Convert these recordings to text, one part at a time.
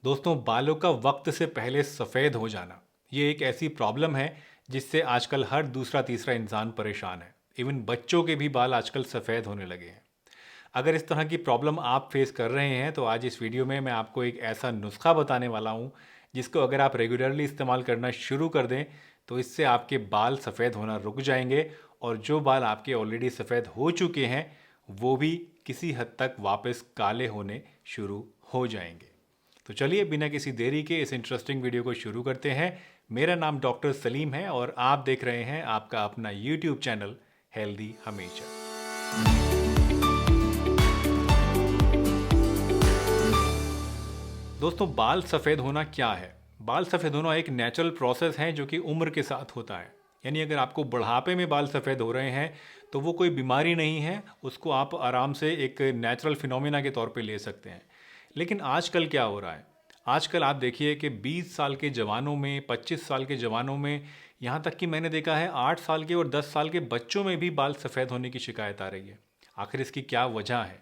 दोस्तों, बालों का वक्त से पहले सफ़ेद हो जाना ये एक ऐसी प्रॉब्लम है जिससे आजकल हर दूसरा तीसरा इंसान परेशान है। इवन बच्चों के भी बाल आजकल सफ़ेद होने लगे हैं। अगर इस तरह की प्रॉब्लम आप फेस कर रहे हैं तो आज इस वीडियो में मैं आपको एक ऐसा नुस्खा बताने वाला हूँ जिसको अगर आप रेगुलरली इस्तेमाल करना शुरू कर दें तो इससे आपके बाल सफ़ेद होना रुक जाएंगे और जो बाल आपके ऑलरेडी सफ़ेद हो चुके हैं वो भी किसी हद तक वापस काले होने शुरू हो जाएंगे। तो चलिए बिना किसी देरी के इस इंटरेस्टिंग वीडियो को शुरू करते हैं। मेरा नाम डॉक्टर सलीम है और आप देख रहे हैं आपका अपना यूट्यूब चैनल हेल्दी हमेशा। दोस्तों, बाल सफ़ेद होना क्या है? बाल सफ़ेद होना एक नेचुरल प्रोसेस है जो कि उम्र के साथ होता है। यानी अगर आपको बुढ़ापे में बाल सफ़ेद हो रहे हैं तो वो कोई बीमारी नहीं है, उसको आप आराम से एक नेचुरल फिनोमेना के तौर पे ले सकते हैं। लेकिन आजकल क्या हो रहा है? आजकल आप देखिए कि 20 साल के जवानों में, 25 साल के जवानों में, यहाँ तक कि मैंने देखा है 8 साल के और 10 साल के बच्चों में भी बाल सफ़ेद होने की शिकायत आ रही है। आखिर इसकी क्या वजह है?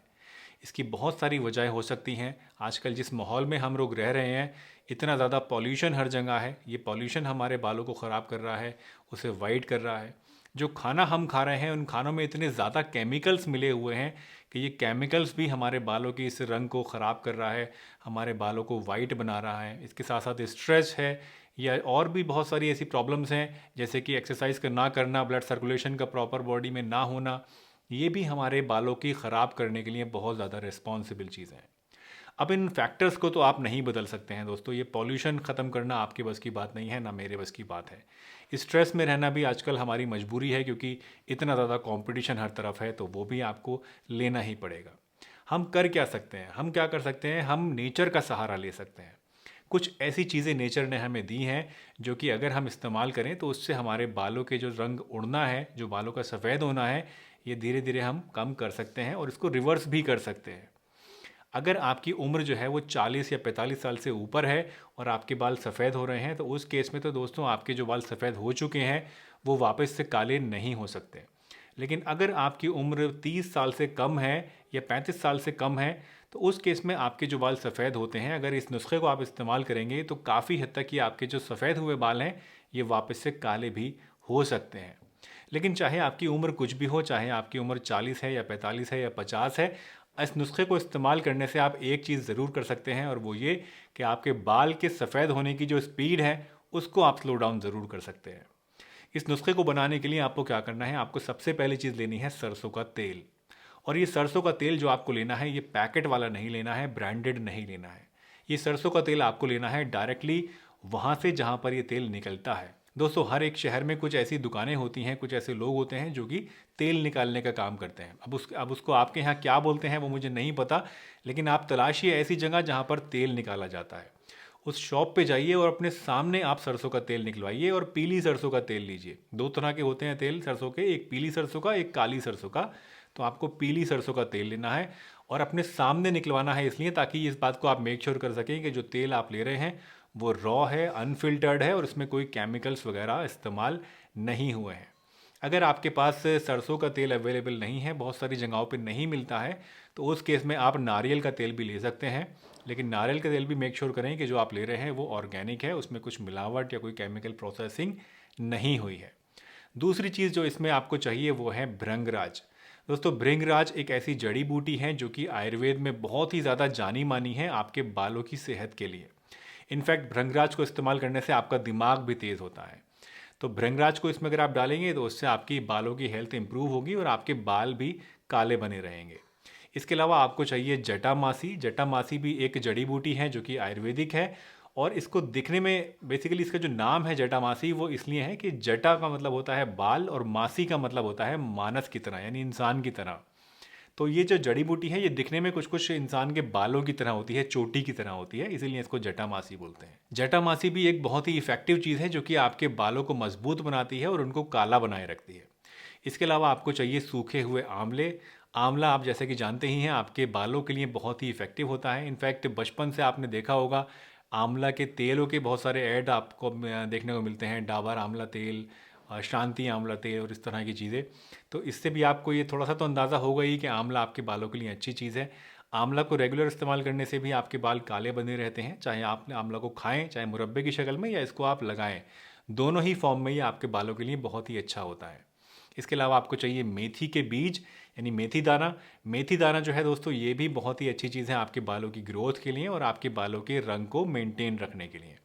इसकी बहुत सारी वजहें हो सकती हैं। आजकल जिस माहौल में हम लोग रह रहे हैं, इतना ज़्यादा पॉल्यूशन हर जगह है। ये पॉल्यूशन हमारे बालों को ख़राब कर रहा है, उसे वाइट कर रहा है। जो खाना हम खा रहे हैं उन खानों में इतने ज़्यादा केमिकल्स मिले हुए हैं कि ये केमिकल्स भी हमारे बालों की इस रंग को ख़राब कर रहा है, हमारे बालों को वाइट बना रहा है। इसके साथ साथ स्ट्रेस है या और भी बहुत सारी ऐसी प्रॉब्लम्स हैं जैसे कि एक्सरसाइज का ना करना, ब्लड सर्कुलेशन का प्रॉपर बॉडी में ना होना, ये भी हमारे बालों की ख़राब करने के लिए बहुत ज़्यादा रिस्पॉन्सिबल चीज़ें हैं। अब इन फैक्टर्स को तो आप नहीं बदल सकते हैं दोस्तों। ये पॉल्यूशन ख़त्म करना आपके बस की बात नहीं है, ना मेरे बस की बात है। स्ट्रेस में रहना भी आजकल हमारी मजबूरी है क्योंकि इतना ज़्यादा कंपटीशन हर तरफ है, तो वो भी आपको लेना ही पड़ेगा। हम कर क्या सकते हैं? हम क्या कर सकते हैं? हम नेचर का सहारा ले सकते हैं। कुछ ऐसी चीज़ें नेचर ने हमें दी हैं जो कि अगर हम इस्तेमाल करें तो उससे हमारे बालों के जो रंग उड़ना है, जो बालों का सफ़ेद होना है, ये धीरे धीरे हम कम कर सकते हैं और इसको रिवर्स भी कर सकते हैं। अगर आपकी उम्र जो है वो 40 या 45 साल से ऊपर है और आपके बाल सफ़ेद हो रहे हैं तो उस केस में तो दोस्तों आपके जो बाल सफ़ेद हो चुके हैं वो वापस से काले नहीं हो सकते। लेकिन अगर आपकी उम्र 30 साल से कम है या 35 साल से कम है तो उस केस में आपके जो बाल सफ़ेद होते हैं, अगर इस नुस्खे को आप इस्तेमाल करेंगे तो काफ़ी हद तक ये आपके जो सफ़ेद हुए बाल हैं ये वापस से काले भी हो सकते हैं। लेकिन चाहे आपकी उम्र कुछ भी हो, चाहे आपकी उम्र 40 है या 45 है या 50 है, इस नुस्खे को इस्तेमाल करने से आप एक चीज़ ज़रूर कर सकते हैं और वो ये कि आपके बाल के सफ़ेद होने की जो स्पीड है उसको आप स्लो डाउन ज़रूर कर सकते हैं। इस नुस्खे को बनाने के लिए आपको क्या करना है? आपको सबसे पहली चीज़ लेनी है सरसों का तेल। और ये सरसों का तेल जो आपको लेना है ये पैकेट वाला नहीं लेना है, ब्रांडेड नहीं लेना है। ये सरसों का तेल आपको लेना है डायरेक्टली वहाँ से जहाँ पर ये तेल निकलता है। दोस्तों, हर एक शहर में कुछ ऐसी दुकानें होती हैं, कुछ ऐसे लोग होते हैं जो कि तेल निकालने का काम करते हैं। अब उसको आपके यहाँ क्या बोलते हैं वो मुझे नहीं पता, लेकिन आप तलाशिए ऐसी जगह जहाँ पर तेल निकाला जाता है। उस शॉप पे जाइए और अपने सामने आप सरसों का तेल निकलवाइए और पीली सरसों का तेल लीजिए। दो तरह के होते हैं तेल सरसों के, एक पीली सरसों का, एक काली सरसों का। तो आपको पीली सरसों का तेल लेना है और अपने सामने निकलवाना है, इसलिए ताकि इस बात को आप मेक श्योर कर सकें कि जो तेल आप ले रहे हैं वो रॉ है, अनफिल्टर्ड है और उसमें कोई केमिकल्स वगैरह इस्तेमाल नहीं हुए हैं। अगर आपके पास सरसों का तेल अवेलेबल नहीं है, बहुत सारी जगहों पे नहीं मिलता है, तो उस केस में आप नारियल का तेल भी ले सकते हैं। लेकिन नारियल का तेल भी मेक श्योर करें कि जो आप ले रहे हैं वो ऑर्गेनिक है, उसमें कुछ मिलावट या कोई केमिकल प्रोसेसिंग नहीं हुई है। दूसरी चीज़ जो इसमें आपको चाहिए वो है भृंगराज। दोस्तों, भृंगराज एक ऐसी जड़ी बूटी है जो कि आयुर्वेद में बहुत ही ज़्यादा जानी मानी है आपके बालों की सेहत के लिए। इनफैक्ट भृंगराज को इस्तेमाल करने से आपका दिमाग भी तेज़ होता है। तो भृंगराज को इसमें अगर आप डालेंगे तो उससे आपकी बालों की हेल्थ इंप्रूव होगी और आपके बाल भी काले बने रहेंगे। इसके अलावा आपको चाहिए जटामासी। जटामासी भी एक जड़ी बूटी है जो कि आयुर्वेदिक है और इसको दिखने में, बेसिकली इसका जो नाम है जटामासी वो इसलिए है कि जटा का मतलब होता है बाल और मासी का मतलब होता है मानस की तरह, यानी इंसान की तरह। तो ये जो जड़ी बूटी है ये दिखने में कुछ कुछ इंसान के बालों की तरह होती है, चोटी की तरह होती है, इसीलिए इसको जटामासी बोलते हैं। जटामासी भी एक बहुत ही इफेक्टिव चीज़ है जो कि आपके बालों को मजबूत बनाती है और उनको काला बनाए रखती है। इसके अलावा आपको चाहिए सूखे हुए आंवले। आंवला आप जैसे कि जानते ही हैं आपके बालों के लिए बहुत ही इफेक्टिव होता है। इनफैक्ट बचपन से आपने देखा होगा आंवला के तेलों के बहुत सारे ऐड आपको देखने को मिलते हैं, डाबर आंवला तेल, शांति आंवला तेल और इस तरह की चीज़ें। तो इससे भी आपको ये थोड़ा सा तो अंदाज़ा होगा ही कि आंवला आपके बालों के लिए अच्छी चीज़ है। आंवला को रेगुलर इस्तेमाल करने से भी आपके बाल काले बने रहते हैं, चाहे आप आंवला को खाएं, चाहे मुरब्बे की शक्ल में या इसको आप लगाएं। दोनों ही फॉर्म में ये आपके बालों के लिए बहुत ही अच्छा होता है। इसके अलावा आपको चाहिए मेथी के बीज, यानी मेथी दाना। मेथी दाना जो है दोस्तों, ये भी बहुत ही अच्छी चीज़ है आपके बालों की ग्रोथ के लिए और आपके बालों के रंग को मेंटेन रखने के लिए।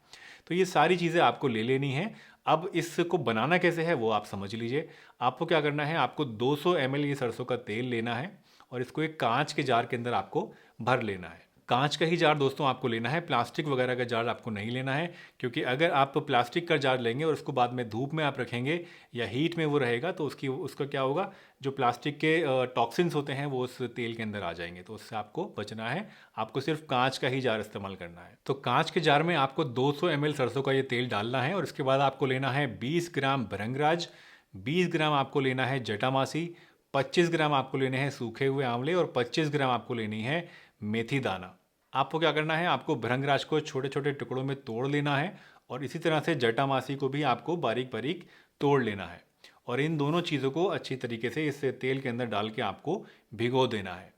तो ये सारी चीज़ें आपको ले लेनी है। अब इसको बनाना कैसे है वो आप समझ लीजिए। आपको क्या करना है, आपको 200 ml ये सरसों का तेल लेना है और इसको एक कांच के जार के अंदर आपको भर लेना है। कांच का ही जार दोस्तों आपको लेना है, प्लास्टिक वगैरह का जार आपको नहीं लेना है, क्योंकि अगर आप प्लास्टिक का जार लेंगे और उसको बाद में धूप में आप रखेंगे या हीट में वो रहेगा तो उसका क्या होगा, जो प्लास्टिक के टॉक्सिन्स होते हैं वो उस तेल के अंदर आ जाएंगे। तो उससे आपको बचना है, आपको सिर्फ कांच का ही जार इस्तेमाल करना है। तो कांच के जार में आपको 200 ml सरसों का ये तेल डालना है और इसके बाद आपको लेना है 20 ग्राम भृंगराज, 20 ग्राम आपको लेना है जटामासी, 25 ग्राम आपको लेने हैं सूखे हुए आंवले और 25 ग्राम आपको लेनी है मेथी दाना। आपको क्या करना है, आपको भृंगराज को छोटे छोटे टुकड़ों में तोड़ लेना है और इसी तरह से जटामासी को भी आपको बारीक बारीक तोड़ लेना है और इन दोनों चीज़ों को अच्छी तरीके से इस तेल के अंदर डाल के आपको भिगो देना है।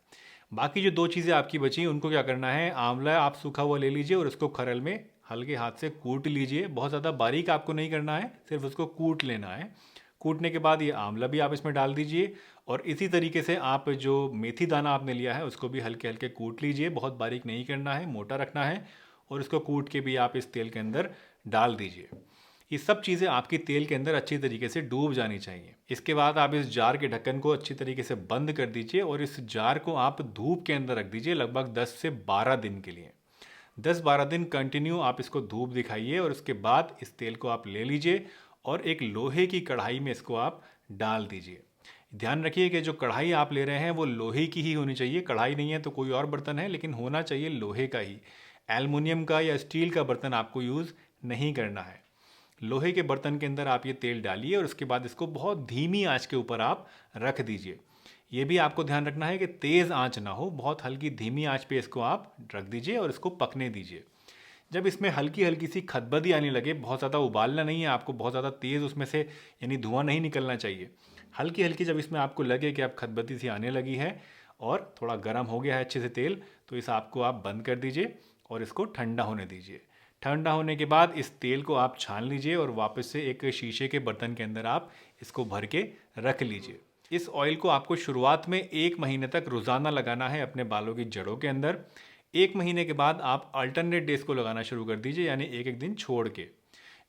बाकी जो 2 चीज़ें आपकी बची उनको क्या करना है, आंवला आप सूखा हुआ ले लीजिए और उसको खरल में हल्के हाथ से कूट लीजिए। बहुत ज़्यादा बारीक आपको नहीं करना है, सिर्फ उसको कूट लेना है। कूटने के बाद ये आंवला भी आप इसमें डाल दीजिए और इसी तरीके से आप जो मेथी दाना आपने लिया है उसको भी हल्के हल्के कूट लीजिए। बहुत बारीक नहीं करना है, मोटा रखना है और इसको कूट के भी आप इस तेल के अंदर डाल दीजिए। ये सब चीज़ें आपकी तेल के अंदर अच्छी तरीके से डूब जानी चाहिए। इसके बाद आप इस जार के ढक्कन को अच्छी तरीके से बंद कर दीजिए और इस जार को आप धूप के अंदर रख दीजिए लगभग 10 से 12 दिन के लिए। 10-12 दिन कंटिन्यू आप इसको धूप दिखाइए और उसके बाद इस तेल को आप ले लीजिए और एक लोहे की कढ़ाई में इसको आप डाल दीजिए। ध्यान रखिए कि जो कढ़ाई आप ले रहे हैं वो लोहे की ही होनी चाहिए। कढ़ाई नहीं है तो कोई और बर्तन है, लेकिन होना चाहिए लोहे का ही। एल्युमिनियम का या स्टील का बर्तन आपको यूज़ नहीं करना है। लोहे के बर्तन के अंदर आप ये तेल डालिए और उसके बाद इसको बहुत धीमी आंच के ऊपर आप रख दीजिए। ये भी आपको ध्यान रखना है कि तेज़ आंच ना हो, बहुत हल्की धीमी आंच पे इसको आप रख दीजिए और इसको पकने दीजिए। जब इसमें हल्की हल्की सी खदबदी आने लगे, बहुत ज़्यादा उबालना नहीं है आपको, बहुत ज़्यादा तेज़ उसमें से यानी धुआं नहीं निकलना चाहिए। हल्की हल्की जब इसमें आपको लगे कि अब खदबदी सी आने लगी है और थोड़ा गर्म हो गया है अच्छे से तेल, तो इस आग को आप बंद कर दीजिए और इसको ठंडा होने दीजिए। ठंडा होने के बाद इस तेल को आप छान लीजिए और वापस से एक शीशे के बर्तन के अंदर आप इसको भर के रख लीजिए। इस ऑयल को आपको शुरुआत में 1 महीने तक रोज़ाना लगाना है अपने बालों की जड़ों के अंदर। 1 महीने के बाद आप अल्टरनेट डेज को लगाना शुरू कर दीजिए, यानी एक एक दिन छोड़ के।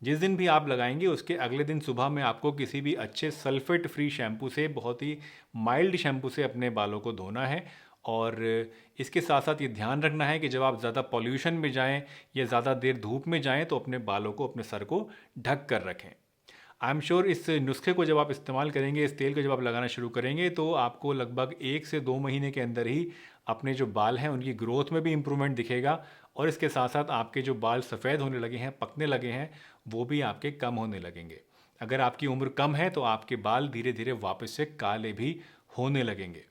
जिस दिन भी आप लगाएंगे उसके अगले दिन सुबह में आपको किसी भी अच्छे सल्फेट फ्री शैम्पू से, बहुत ही माइल्ड शैम्पू से अपने बालों को धोना है। और इसके साथ साथ ये ध्यान रखना है कि जब आप ज़्यादा पॉल्यूशन में जाएं या ज़्यादा देर धूप में जाएं तो अपने बालों को, अपने सर को ढक कर रखें। आई एम श्योर इस नुस्खे को जब आप इस्तेमाल करेंगे, इस तेल को जब आप लगाना शुरू करेंगे तो आपको लगभग 1 से 2 महीने के अंदर ही अपने जो बाल हैं उनकी ग्रोथ में भी इम्प्रूवमेंट दिखेगा और इसके साथ साथ आपके जो बाल सफ़ेद होने लगे हैं, पकने लगे हैं, वो भी आपके कम होने लगेंगे। अगर आपकी उम्र कम है तो आपके बाल धीरे धीरे वापस से काले भी होने लगेंगे।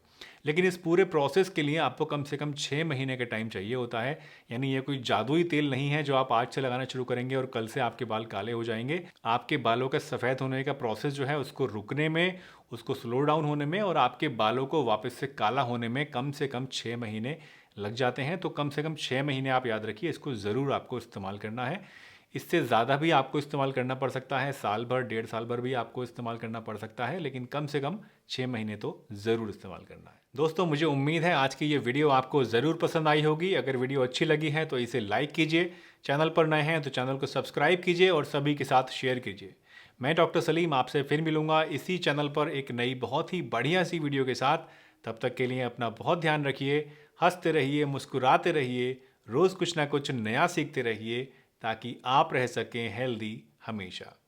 लेकिन इस पूरे प्रोसेस के लिए आपको कम से कम 6 महीने का टाइम चाहिए होता है। यानी ये कोई जादुई तेल नहीं है जो आप आज से लगाना शुरू करेंगे और कल से आपके बाल काले हो जाएंगे। आपके बालों का सफ़ेद होने का प्रोसेस जो है उसको रुकने में, उसको स्लो डाउन होने में और आपके बालों को वापस से काला होने में कम से कम 6 महीने लग जाते हैं। तो कम से कम 6 महीने आप याद रखिए, इसको ज़रूर आपको इस्तेमाल करना है। इससे ज़्यादा भी आपको इस्तेमाल करना पड़ सकता है, साल भर, 1.5 साल भर भी आपको इस्तेमाल करना पड़ सकता है, लेकिन कम से कम 6 महीने तो ज़रूर इस्तेमाल करना है। दोस्तों, मुझे उम्मीद है आज की ये वीडियो आपको ज़रूर पसंद आई होगी। अगर वीडियो अच्छी लगी है तो इसे लाइक कीजिए, चैनल पर नए हैं तो चैनल को सब्सक्राइब कीजिए और सभी के साथ शेयर कीजिए। मैं डॉक्टर सलीम आपसे फिर मिलूंगा इसी चैनल पर एक नई बहुत ही बढ़िया सी वीडियो के साथ। तब तक के लिए अपना बहुत ध्यान रखिए, हंसते रहिए, मुस्कुराते रहिए, रोज़ कुछ ना कुछ नया सीखते रहिए ताकि आप रह सकें हेल्दी हमेशा।